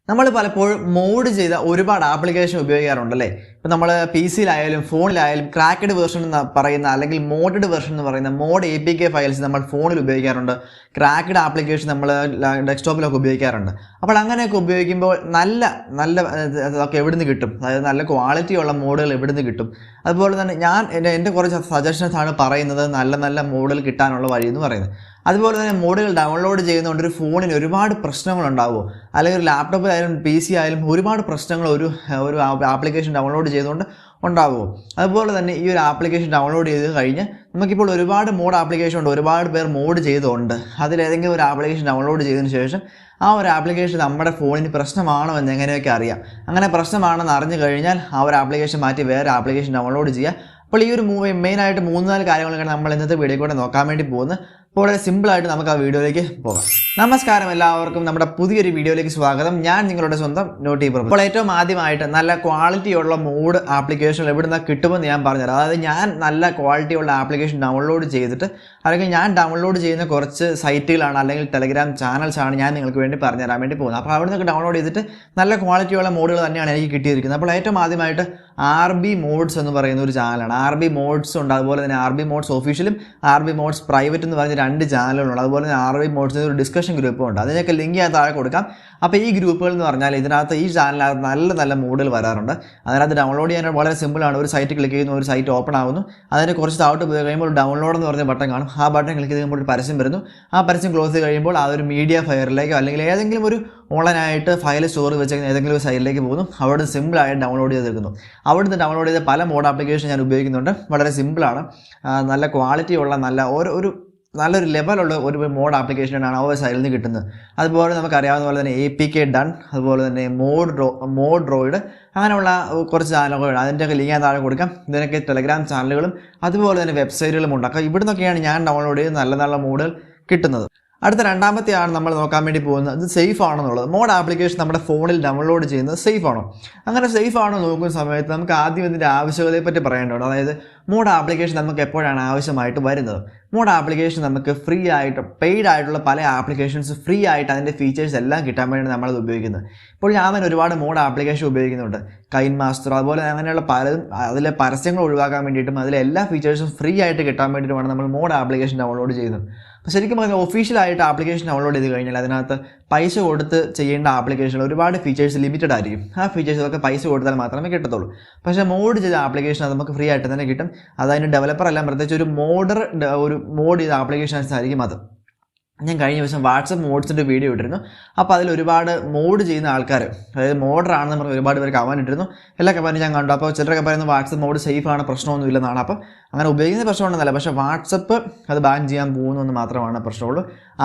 നമ്മൾ പലപ്പോഴും മോഡ് ചെയ്ത ഒരുപാട് ആപ്ലിക്കേഷൻ ഉപയോഗിക്കാറുണ്ടല്ലേ. ഇപ്പം നമ്മൾ പി സിയിലായാലും ഫോണിലായാലും ക്രാക്കഡ് വേർഷൻ എന്ന് പറയുന്ന അല്ലെങ്കിൽ മോഡഡ് വേർഷൻ എന്ന് പറയുന്ന മോഡ് APK ഫയൽസ് നമ്മൾ ഫോണിൽ ഉപയോഗിക്കാറുണ്ട്. ക്രാക്കഡ് ആപ്ലിക്കേഷൻ നമ്മൾ ഡെസ്ക്ടോപ്പിലൊക്കെ ഉപയോഗിക്കാറുണ്ട്. അപ്പോൾ അങ്ങനെയൊക്കെ ഉപയോഗിക്കുമ്പോൾ നല്ല അതൊക്കെ എവിടെ നിന്ന് കിട്ടും, അതായത് നല്ല ക്വാളിറ്റിയുള്ള മോഡുകൾ എവിടെ നിന്ന് കിട്ടും. അതുപോലെ തന്നെ എൻ്റെ കുറച്ച് സജഷൻസ് ആണ് പറയുന്നത് നല്ല മോഡൽ കിട്ടാനുള്ള വഴി എന്ന് പറയുന്നത്. അതുപോലെ തന്നെ മോഡുകൾ ഡൗൺലോഡ് ചെയ്യുന്നതുകൊണ്ട് ഒരു ഫോണിന് ഒരുപാട് പ്രശ്നങ്ങളുണ്ടാവുമോ, അല്ലെങ്കിൽ ഒരു ലാപ്ടോപ്പിലായാലും പി സി ആയാലും ഒരുപാട് പ്രശ്നങ്ങൾ ഒരു ആപ്ലിക്കേഷൻ ഡൗൺലോഡ് ചെയ്തുകൊണ്ട് ഉണ്ടാവുമോ. അതുപോലെ തന്നെ ഈ ഒരു ആപ്ലിക്കേഷൻ ഡൗൺലോഡ് ചെയ്ത് കഴിഞ്ഞ് നമുക്കിപ്പോൾ ഒരുപാട് മോഡ് ആപ്ലിക്കേഷൻ ഉണ്ട്, ഒരുപാട് പേർ മോഡ് ചെയ്തുകൊണ്ട് അതിലേതെങ്കിലും ഒരു ആപ്ലിക്കേഷൻ ഡൗൺലോഡ് ചെയ്തതിന് ശേഷം ആ ഒരു ആപ്ലിക്കേഷൻ നമ്മുടെ ഫോണിന് പ്രശ്നമാണോ എന്ന് എങ്ങനെയൊക്കെ അറിയാം. അങ്ങനെ പ്രശ്നമാണെന്ന് അറിഞ്ഞു കഴിഞ്ഞാൽ ആ ഒരു ആപ്ലിക്കേഷൻ മാറ്റി വേറെ ആപ്ലിക്കേഷൻ ഡൗൺലോഡ് ചെയ്യുക. അപ്പോൾ ഈ ഒരു മെയിനായിട്ട് 3-4 കാര്യങ്ങളൊക്കെയാണ് നമ്മൾ ഇന്നത്തെ വീഡിയോ കൂടെ നോക്കാൻ വേണ്ടി പോകുന്നത്. അപ്പോൾ വളരെ സിമ്പിളായിട്ട് നമുക്ക് ആ വീഡിയോയിലേക്ക് പോകാം. നമസ്കാരം, എല്ലാവർക്കും നമ്മുടെ പുതിയൊരു വീഡിയോയിലേക്ക് സ്വാഗതം. ഞാൻ നിങ്ങളുടെ സ്വന്തം നോട്ടി പ്രഭു. അപ്പോൾ ഏറ്റവും ആദ്യമായിട്ട് നല്ല ക്വാളിറ്റിയുള്ള മോഡ് ആപ്ലിക്കേഷൻ എവിടുന്ന് കിട്ടുമെന്ന് ഞാൻ പറഞ്ഞുതരാം. അതായത് ഞാൻ നല്ല ക്വാളിറ്റിയുള്ള ആപ്ലിക്കേഷൻ ഡൗൺലോഡ് ചെയ്തിട്ട് അല്ലെങ്കിൽ ഞാൻ ഡൗൺലോഡ് ചെയ്യുന്ന കുറച്ച് സൈറ്റുകളാണ് അല്ലെങ്കിൽ ടെലഗ്രാം ചാനൽസാണ് ഞാൻ നിങ്ങൾക്ക് വേണ്ടി പറഞ്ഞുതരാൻ വേണ്ടി പോകുന്നത്. അപ്പോൾ അവിടെ നിന്ന് ഡൗൺലോഡ് ചെയ്തിട്ട് നല്ല ക്വാളിറ്റിയുള്ള മോഡുകൾ തന്നെയാണ് എനിക്ക് കിട്ടിയിരിക്കുന്നത്. അപ്പോൾ ഏറ്റവും ആദ്യമായിട്ട് RB മോഡ്സ് എന്ന് പറയുന്ന ഒരു ചാനലാണ്. RB മോഡ്സ് ഉണ്ട്, അതുപോലെ തന്നെ RB മോഡ്സ് ഒഫീഷ്യലും RB മോഡ്സ് പ്രൈവറ്റ് എന്ന് പറഞ്ഞ 2 ചാനലുകളുണ്ട്. അതുപോലെ തന്നെ RB മോഡ്സിന് ഒരു ഡിസ്കഷൻ ഗ്രൂപ്പും ഉണ്ട്. അതിനൊക്കെ ലിങ്ക് ഞാൻ താഴെ കൊടുക്കാം. അപ്പോൾ ഈ ഗ്രൂപ്പുകൾ എന്ന് പറഞ്ഞാൽ ഇതിനകത്ത് ഈ ചാനലിനകത്ത് നല്ല മോഡൽ വരാറുണ്ട്. അതിനകത്ത് ഡൗൺലോഡ് ചെയ്യാൻ വളരെ സിമ്പിളാണ്. ഒരു സൈറ്റ് ക്ലിക്ക് ചെയ്യുന്നു, ഒരു സൈറ്റ് ഓപ്പൺ ആകുന്നു, അതിന് കുറച്ച് താഴോട്ട് പോയി കഴിയുമ്പോൾ ഡൗൺലോഡ് എന്ന് പറഞ്ഞ ബട്ടൺ കാണും. ആ ബട്ടൺ ക്ലിക്ക് ചെയ്യുമ്പോൾ ഒരു പരസ്യം വരുന്നു. ആ പരസ്യം ക്ലോസ് ചെയ്ത് കഴിയുമ്പോൾ ആ ഒരു മീഡിയ ഫയറിലേക്കോ അല്ലെങ്കിൽ ഏതെങ്കിലും ഒരു ഓൺലൈനായിട്ട് ഫയൽ സ്റ്റോർ വെച്ചേക്കുന്ന ഏതെങ്കിലും ഒരു സൈറ്റിലേക്ക് പോകുന്നു. അവിടെ സിമ്പിളായിട്ട് ഡൗൺലോഡ് ചെയ്തെടുക്കുന്നു. അവിടുന്ന് ഡൗൺലോഡ് ചെയ്ത പല മോഡ് ആപ്ലിക്കേഷൻ ഞാൻ ഉപയോഗിക്കുന്നുണ്ട്. വളരെ സിമ്പിളാണ്, നല്ല ക്വാളിറ്റിയുള്ള നല്ലൊരു ലെവലുള്ള ഒരു മോഡ് ആപ്ലിക്കേഷനാണ് ആ ഒരു സൈറ്റിൽ നിന്ന് കിട്ടുന്നത്. അതുപോലെ നമുക്കറിയാവുന്ന പോലെ തന്നെ APK ഡൺ, അതുപോലെ തന്നെ മോഡ് ഡ്രോയിഡ്, അങ്ങനെയുള്ള കുറച്ച് ചാനലുകൾ അതിൻ്റെയൊക്കെ ലിങ്ക് ഞാൻ താഴെ കൊടുക്കാം. ഇതിനൊക്കെ ടെലഗ്രാം ചാനലുകളും അതുപോലെ തന്നെ വെബ്സൈറ്റുകളും ഉണ്ട്. അപ്പോൾ ഇവിടെ നിന്നൊക്കെയാണ് ഞാൻ ഡൗൺലോഡ് ചെയ്ത് നല്ല മോഡുകൾ കിട്ടുന്നത്. അടുത്ത രണ്ടാമത്തെയാണ് നമ്മൾ നോക്കാൻ വേണ്ടി പോകുന്നത്, ഇത് സേഫ് ആണെന്നുള്ളത്. മോഡ് ആപ്ലിക്കേഷൻ നമ്മുടെ ഫോണിൽ ഡൗൺലോഡ് ചെയ്യുന്നത് സേഫ് ആണോ? അങ്ങനെ സേഫ് ആണോ നോക്കുന്ന സമയത്ത് നമുക്ക് ആദ്യം ഇതിൻ്റെ ആവശ്യകതയെ പറ്റി പറയേണ്ടതുണ്ട്. അതായത് മോഡ് ആപ്ലിക്കേഷൻ നമുക്ക് എപ്പോഴാണ് ആവശ്യമായിട്ട് വരുന്നത്? മോഡ് ആപ്ലിക്കേഷൻ നമുക്ക് ഫ്രീ ആയിട്ട് പെയ്ഡ് ആയിട്ടുള്ള പല ആപ്ലിക്കേഷൻസ് ഫ്രീ ആയിട്ട് അതിൻ്റെ ഫീച്ചേഴ്സ് എല്ലാം കിട്ടാൻ വേണ്ടി നമ്മളത് ഉപയോഗിക്കുന്നത്. ഇപ്പോൾ ഞാൻ തന്നെ ഒരുപാട് മോഡ് ആപ്ലിക്കേഷൻ ഉപയോഗിക്കുന്നുണ്ട്. കൈൻമാസ്റ്റർ, അതുപോലെ അങ്ങനെയുള്ള പലതും അതിലെ പരസ്യങ്ങൾ ഒഴിവാക്കാൻ വേണ്ടിയിട്ടും അതിലെ എല്ലാ ഫീച്ചേഴ്സും ഫ്രീ ആയിട്ട് കിട്ടാൻ വേണ്ടിയിട്ടുമാണ് നമ്മൾ മോഡ് ആപ്ലിക്കേഷൻ ഡൗൺലോഡ് ചെയ്യുന്നത്. അപ്പോൾ ശരിക്കും പറഞ്ഞാൽ ഒഫീഷ്യലായിട്ട് ആപ്ലിക്കേഷൻ ഡൗൺലോഡ് ചെയ്ത് കഴിഞ്ഞാൽ അതിനകത്ത് പൈസ കൊടുത്ത് ചെയ്യേണ്ട ആപ്ലിക്കേഷൻ ഒരുപാട് ഫീച്ചേഴ്സ് ലിമിറ്റഡ് ആയിരിക്കും. ആ ഫീച്ചേഴ്സൊക്കെ പൈസ കൊടുത്താൽ മാത്രമേ കിട്ടത്തുള്ളൂ. പക്ഷേ മോഡ് ചെയ്ത ആപ്ലിക്കേഷൻ അത് നമുക്ക് ഫ്രീ ആയിട്ട് തന്നെ കിട്ടും. അതായത് ഡെവലപ്പർ എല്ലാം പ്രത്യേകിച്ച് ഒരു മോഡ് ചെയ്ത ആപ്ലിക്കേഷൻസ് ആയിരിക്കും അത്. ഞാൻ കഴിഞ്ഞ ദിവസം വാട്സപ്പ് മോഡ്സിൻ്റെ വീഡിയോ ഇട്ടിരുന്നു. അപ്പോൾ അതിൽ ഒരുപാട് മോഡ് ചെയ്യുന്ന ആൾക്കാർ, അതായത് മോഡറാണെന്ന് പറഞ്ഞ് ഒരുപാട് പേര് കമൻറ്റ് ഇട്ടിരുന്നു. എല്ലാ കമൻറ്റും ഞാൻ കണ്ടു. അപ്പോൾ ചിലരൊക്കെ പറയുന്നത് വാട്സപ്പ് മോഡ് സേഫ് ആണ്, പ്രശ്നമൊന്നും ഇല്ലെന്നാണ്. അപ്പോൾ അങ്ങനെ ഉപയോഗിക്കുന്ന പ്രശ്നമുണ്ടെന്നല്ല, പക്ഷേ വാട്സപ്പ് അത് ബാൻ ചെയ്യാൻ പോകുന്നു മാത്രമാണ് പ്രശ്നമുള്ളൂ.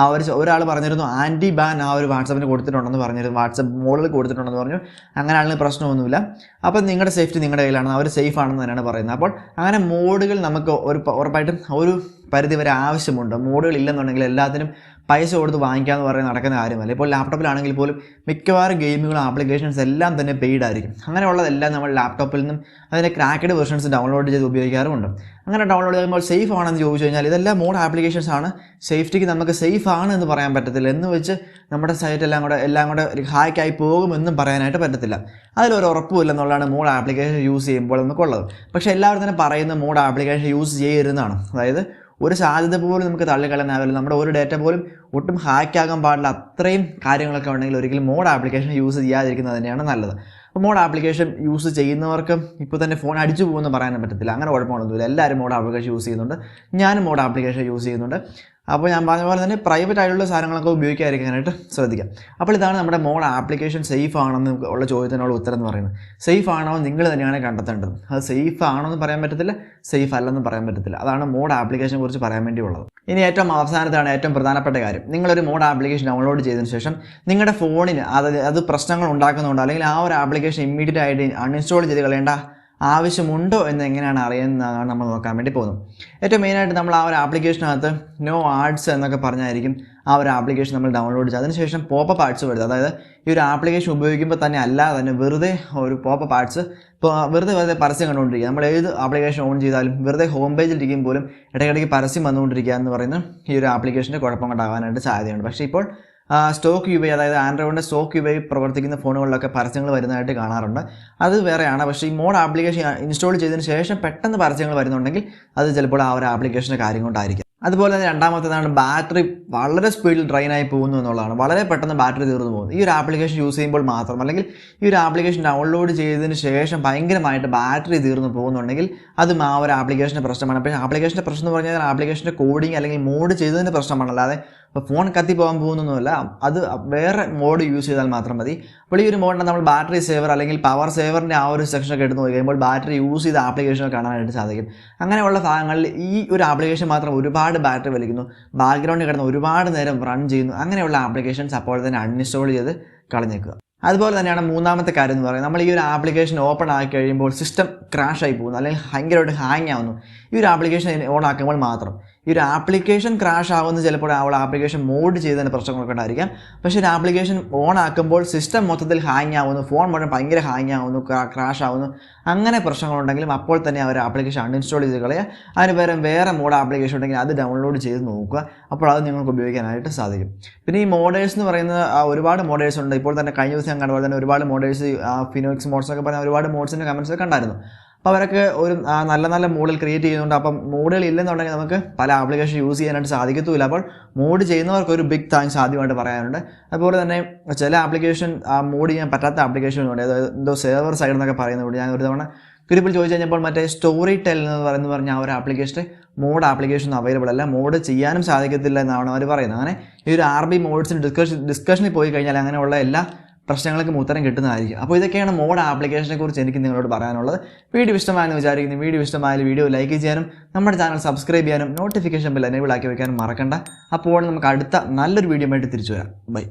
ഒരാൾ പറഞ്ഞിരുന്നു ആൻറ്റി ബാൻ ആ ഒരു വാട്സപ്പിന് കൊടുത്തിട്ടുണ്ടെന്ന് പറഞ്ഞിരുന്നു, വാട്സപ്പ് മോഡിൽ കൊടുത്തിട്ടുണ്ടെന്ന് പറഞ്ഞു. അങ്ങനെയാണെങ്കിൽ പ്രശ്നമൊന്നുമില്ല. അപ്പോൾ നിങ്ങളുടെ സേഫ്റ്റി നിങ്ങളുടെ കയ്യിലാണ്, അവർ സേഫ് ആണെന്ന് തന്നെയാണ് പറയുന്നത്. അപ്പോൾ അങ്ങനെ മോഡുകൾ നമുക്ക് ഉറപ്പായിട്ടും ഒരു പരിധിവരെ ആവശ്യമുണ്ട്. മോഡുകൾ ഇല്ലെന്നുണ്ടെങ്കിൽ എല്ലാത്തിനും പൈസ കൊടുത്ത് വാങ്ങിക്കാമെന്ന് പറയുന്നത് നടക്കുന്ന കാര്യമല്ല. ഇപ്പോൾ ലാപ്ടോപ്പിലാണെങ്കിൽ പോലും മിക്കവാറും ഗെയിമുകളും ആപ്ലിക്കേഷൻസ് എല്ലാം തന്നെ പെയ്ഡ് ആയിരിക്കും. അങ്ങനെയുള്ളതെല്ലാം നമ്മൾ ലാപ്ടോപ്പിൽ നിന്നും അതിൻ്റെ ക്രാക്കഡ് വെർഷൻസ് ഡൗൺലോഡ് ചെയ്ത് ഉപയോഗിക്കാറുമുണ്ട്. അങ്ങനെ ഡൗൺലോഡ് ചെയ്യുമ്പോൾ സേഫ് ആണെന്ന് ചോദിച്ചു കഴിഞ്ഞാൽ ഇതെല്ലാം മോഡ് ആപ്ലിക്കേഷൻസ് ആണ്. സേഫ്റ്റിക്ക് നമുക്ക് സേഫ് ആണ് എന്ന് പറയാൻ പറ്റത്തില്ല. എന്ന് വെച്ച് നമ്മുടെ സൈറ്റ് എല്ലാം കൂടെ ഹാക്കായി പോകുമെന്നും പറയാനായിട്ട് പറ്റത്തില്ല. അതിലൊരു ഉറപ്പുമില്ലെന്നുള്ളതാണ് മോഡ് ആപ്ലിക്കേഷൻ യൂസ് ചെയ്യുമ്പോൾ നമുക്കുള്ളത്. പക്ഷേ എല്ലാവരും തന്നെ പറയുന്ന മോഡ് ആപ്ലിക്കേഷൻ യൂസ് ചെയ്യരുതെന്നാണ്. അതായത് ഒരു സാധ്യത പോലും നമുക്ക് തള്ളിക്കളയാനാവില്ല. നമ്മുടെ ഒരു ഡേറ്റ പോലും ഒട്ടും ഹാക്കാകാൻ പാടില്ല. അത്രയും കാര്യങ്ങളൊക്കെ ഉണ്ടെങ്കിൽ ഒരിക്കലും മോഡ് ആപ്ലിക്കേഷൻ യൂസ് ചെയ്യാതിരിക്കുന്നത് തന്നെയാണ് നല്ലത്. അപ്പോൾ മോഡ് ആപ്ലിക്കേഷൻ യൂസ് ചെയ്യുന്നവർക്ക് ഇപ്പോൾ തന്നെ ഫോൺ അടിച്ചു പോകുമെന്ന് പറയാനും പറ്റത്തില്ല. അങ്ങനെ കുഴപ്പമൊന്നുമില്ല. എല്ലാവരും മോഡ് ആപ്ലിക്കേഷൻ യൂസ് ചെയ്യുന്നുണ്ട്. ഞാനും മോഡ് ആപ്ലിക്കേഷൻ യൂസ് ചെയ്യുന്നുണ്ട്. അപ്പോൾ ഞാൻ പറഞ്ഞ പോലെ തന്നെ പ്രൈവറ്റ് ആയിട്ടുള്ള സാധനങ്ങളൊക്കെ ഉപയോഗിക്കാതിരിക്കാനായിട്ട് ശ്രദ്ധിക്കാം. അപ്പോൾ ഇതാണ് നമ്മുടെ മോഡ് ആപ്ലിക്കേഷൻ സേഫ് ആണെന്ന് ഉള്ള ചോദ്യത്തിനുള്ള ഉത്തരം എന്ന് പറയുന്നത്. സേഫ് ആണോ നിങ്ങൾ തന്നെയാണ് കണ്ടെത്തേണ്ടത്. അത് സേഫ് ആണോ എന്ന് പറയാൻ പറ്റത്തില്ല, സേഫ് അല്ലെന്ന് പറയാൻ പറ്റത്തില്ല. അതാണ് മോഡ് ആപ്ലിക്കേഷനെ കുറിച്ച് പറയാൻ വേണ്ടിയുള്ളത്. ഇനി ഏറ്റവും അവസാനത്താണ് ഏറ്റവും പ്രധാനപ്പെട്ട കാര്യം. നിങ്ങളൊരു മോഡ് ആപ്ലിക്കേഷൻ ഡൗൺലോഡ് ചെയ്തതിന് ശേഷം നിങ്ങളുടെ ഫോണിന് അത് പ്രശ്നങ്ങൾ ഉണ്ടാക്കുന്നുണ്ടോ, അല്ലെങ്കിൽ ആ ഒരു ആപ്ലിക്കേഷൻ ഇമ്മീഡിയറ്റ് ആയിട്ട് അൺഇൻസ്റ്റാൾ ചെയ്ത് കളയേണ്ട ആവശ്യമുണ്ടോ എന്ന് എങ്ങനെയാണ് അറിയുന്നതാണ് നമ്മൾ നോക്കാൻ വേണ്ടി പോകുന്നത്. ഏറ്റവും മെയിനായിട്ട് നമ്മൾ ആ ഒരു ആപ്ലിക്കേഷനകത്ത് നോ ആഡ്സ് എന്നൊക്കെ പറഞ്ഞായിരിക്കും ആ ഒരു ആപ്ലിക്കേഷൻ നമ്മൾ ഡൗൺലോഡ് ചെയ്യുക. അതിനുശേഷം പോപ്പപ്പ് ആഡ്സ് വരുന്നത്, അതായത് ഈ ഒരു ആപ്ലിക്കേഷൻ ഉപയോഗിക്കുമ്പോൾ തന്നെ അല്ലാതെ തന്നെ വെറുതെ ഒരു പോപ്പപ്പ് ആഡ്സ് വെറുതെ പരസ്യം കണ്ടുകൊണ്ടിരിക്കുക. നമ്മൾ ഏത് ആപ്ലിക്കേഷൻ ഓൺ ചെയ്താലും വെറുതെ ഹോം പേജിൽ ഇരിക്കും പോലും ഇടയ്ക്കിടയ്ക്ക് പരസ്യം വന്നുകൊണ്ടിരിക്കുക എന്ന് പറയുന്നത് ഈ ഒരു ആപ്ലിക്കേഷൻ്റെ കുഴപ്പം കൊണ്ടാകാനായിട്ട് സാധ്യതയുണ്ട്. പക്ഷേ ഇപ്പോൾ സ്റ്റോക്ക് യു ഐ, അതായത് ആൻഡ്രോയിഡിൻ്റെ സ്റ്റോക്ക് യു ഐ പ്രവർത്തിക്കുന്ന ഫോണുകളിലൊക്കെ പരസ്യങ്ങൾ വരുന്നതായിട്ട് കാണാറുണ്ട്. അത് വേറെയാണ്. പക്ഷേ ഈ മോഡ് ആപ്ലിക്കേഷൻ ഇൻസ്റ്റാൾ ചെയ്തതിന് ശേഷം പെട്ടെന്ന് പരസ്യങ്ങൾ വരുന്നുണ്ടെങ്കിൽ അത് ചിലപ്പോൾ ആ ഒരു ആപ്ലിക്കേഷൻ്റെ കാര്യം കൊണ്ടായിരിക്കും. അതുപോലെ തന്നെ രണ്ടാമത്തേതാണ് ബാറ്ററി വളരെ സ്പീഡിൽ ഡ്രെയിനായി പോകുന്നു എന്നുള്ളതാണ്. വളരെ പെട്ടെന്ന് ബാറ്ററി തീർന്നു പോകുന്നു. ഈ ഒരു ആപ്ലിക്കേഷൻ യൂസ് ചെയ്യുമ്പോൾ മാത്രം, അല്ലെങ്കിൽ ഈ ഒരു ആപ്ലിക്കേഷൻ ഡൗൺലോഡ് ചെയ്തതിന് ശേഷം ഭയങ്കരമായിട്ട് ബാറ്ററി തീർന്നു പോകുന്നുണ്ടെങ്കിൽ അതും ആ ഒരു ആപ്ലിക്കേഷൻ്റെ പ്രശ്നമാണ്. അപ്പോൾ ആപ്ലിക്കേഷൻ്റെ പ്രശ്നം എന്ന് പറഞ്ഞാൽ ആപ്ലിക്കേഷൻ്റെ കോഡിങ് അല്ലെങ്കിൽ മോഡ് ചെയ്തതിൻ്റെ പ്രശ്നമാണ്, അല്ലാതെ ഇപ്പോൾ ഫോൺ കത്തി പോകാൻ പോകുന്നൊന്നുമല്ല. അത് വേറെ മോഡ് യൂസ് ചെയ്താൽ മാത്രം മതി. അപ്പോൾ ഈ ഒരു മോഡിനെ നമ്മൾ ബാറ്ററി സേവർ അല്ലെങ്കിൽ പവർ സേവറിൻ്റെ ആ ഒരു സെക്ഷനൊക്കെ എടുത്ത് നോക്കി കഴിയുമ്പോൾ ബാറ്ററി യൂസ് ചെയ്ത ആപ്ലിക്കേഷനെ കാണാനായിട്ട് സാധിക്കും. അങ്ങനെയുള്ള ഭാഗങ്ങളിൽ ഈ ഒരു ആപ്ലിക്കേഷൻ മാത്രം ഒരുപാട് ബാറ്ററി വലിക്കുന്നു, ബാക്ക്ഗ്രൗണ്ടിൽ കിടന്ന് ഒരുപാട് നേരം റൺ ചെയ്യുന്നു. അങ്ങനെയുള്ള ആപ്ലിക്കേഷൻസ് അപ്പോൾ തന്നെ അൺഇൻസ്റ്റാൾ ചെയ്ത് കളഞ്ഞേക്കുക. അതുപോലെ തന്നെയാണ് മൂന്നാമത്തെ കാര്യം എന്ന് പറയുന്നത്, നമ്മൾ ഈ ഒരു ആപ്ലിക്കേഷൻ ഓപ്പൺ ആക്കി കഴിയുമ്പോൾ സിസ്റ്റം ക്രാഷ് ആയി പോകുന്നു അല്ലെങ്കിൽ ഭയങ്കരമായിട്ട് ഹാങ് ആവുന്നു. ഈ ഒരു ആപ്ലിക്കേഷൻ ഓൺ ആക്കുമ്പോൾ മാത്രം ഈ ഒരു ആപ്ലിക്കേഷൻ ക്രാഷ് ആവുന്നത് ചിലപ്പോൾ ആ ആപ്ലിക്കേഷൻ മോഡ് ചെയ്തതിന് പ്രശ്നങ്ങളൊക്കെ ഉണ്ടായിരിക്കാം. പക്ഷേ ഒരു ആപ്ലിക്കേഷൻ ഓൺ ആക്കുമ്പോൾ സിസ്റ്റം മൊത്തത്തിൽ ഹാങ് ആവുന്നു, ഫോൺ മുഴുവൻ ഭയങ്കര ഹാങ് ആവുന്നു, ക്രാഷ് ആവുന്നു. അങ്ങനെ പ്രശ്നങ്ങളുണ്ടെങ്കിലും അപ്പോൾ തന്നെ ആ ഒരു ആപ്ലിക്കേഷൻ അൺഇൻസ്റ്റാൾ ചെയ്ത് കളയുക. അതിന് പകരം വേറെ മോഡ് ആപ്ലിക്കേഷൻ ഉണ്ടെങ്കിൽ അത് ഡൗൺലോഡ് ചെയ്ത് നോക്കുക. അപ്പോൾ അത് നിങ്ങൾക്ക് ഉപയോഗിക്കാനായിട്ട് സാധിക്കും. പിന്നെ ഈ മോഡേഴ്സ് എന്ന് പറയുന്നത് ഒരുപാട് മോഡേഴ്സ് ഉണ്ട്. ഇപ്പോൾ തന്നെ കഴിഞ്ഞ ദിവസം ഞാൻ കണ്ട പോലെ തന്നെ ഒരുപാട് മോഡേഴ്സ്, ഫിനോക്സ് മോഡ്സ് ഒക്കെ പറഞ്ഞാൽ ഒരുപാട് മോഡ്സിൻ്റെ കമൻസ് കണ്ടായിരുന്നു. അപ്പോൾ അവരൊക്കെ ഒരു നല്ല നല്ല മോഡൽ ക്രിയേറ്റ് ചെയ്യുന്നുണ്ട്. അപ്പം മോഡുകൾ ഇല്ലെന്നുണ്ടെങ്കിൽ നമുക്ക് പല ആപ്ലിക്കേഷൻ യൂസ് ചെയ്യാനായിട്ട് സാധിക്കത്തുമില്ല. അപ്പോൾ മോഡ് ചെയ്യുന്നവർക്ക് ഒരു ബിഗ് താങ്ക്സ് ആദ്യമായിട്ട് പറയാനുണ്ട്. അതുപോലെ തന്നെ ചില ആപ്ലിക്കേഷൻ മോഡ് ചെയ്യാൻ പറ്റാത്ത ആപ്ലിക്കേഷനുണ്ട്, അതായത് എന്തോ സെർവർ സൈഡ് എന്നൊക്കെ പറയുന്നത്. ഞാൻ ഒരു തവണ ഗ്രൂപ്പിൽ ചോദിച്ചു കഴിഞ്ഞപ്പോൾ മറ്റേ സ്റ്റോറി ടെൽ എന്ന് പറഞ്ഞ ആ ഒരു ആപ്ലിക്കേഷൻ മോഡ് ആപ്ലിക്കേഷൻ അവൈലബിൾ അല്ല, മോഡ് ചെയ്യാനും സാധിക്കത്തില്ല എന്നാണ് അവർ പറയുന്നത്. അങ്ങനെ ഈ ഒരു RB മോഡ്സിന് ഡിസ്കഷനിൽ പോയി കഴിഞ്ഞാൽ അങ്ങനെയുള്ള എല്ലാ പ്രശ്നങ്ങൾക്കും ഉത്തരം കിട്ടുന്നതായിരിക്കും. അപ്പോൾ ഇതൊക്കെയാണ് മോഡ് ആപ്ലിക്കേഷനെ കുറിച്ച് എനിക്ക് നിങ്ങളോട് പറയാനുള്ളത്. വീഡിയോ ഇഷ്ടമായെന്ന് വിചാരിക്കുന്നു. വീഡിയോ ഇഷ്ടമായാലും വീഡിയോ ലൈക്ക് ചെയ്യാനും നമ്മുടെ ചാനൽ സബ്സ്ക്രൈബ് ചെയ്യാനും നോട്ടിഫിക്കേഷൻ ബെൽ എനേബിൾ ആക്കി വെക്കാനും മറക്കണ്ട. അപ്പോൾ നമുക്ക് അടുത്ത നല്ലൊരു വീഡിയോ ആയിട്ട് തിരിച്ചു വരാം. ബൈ.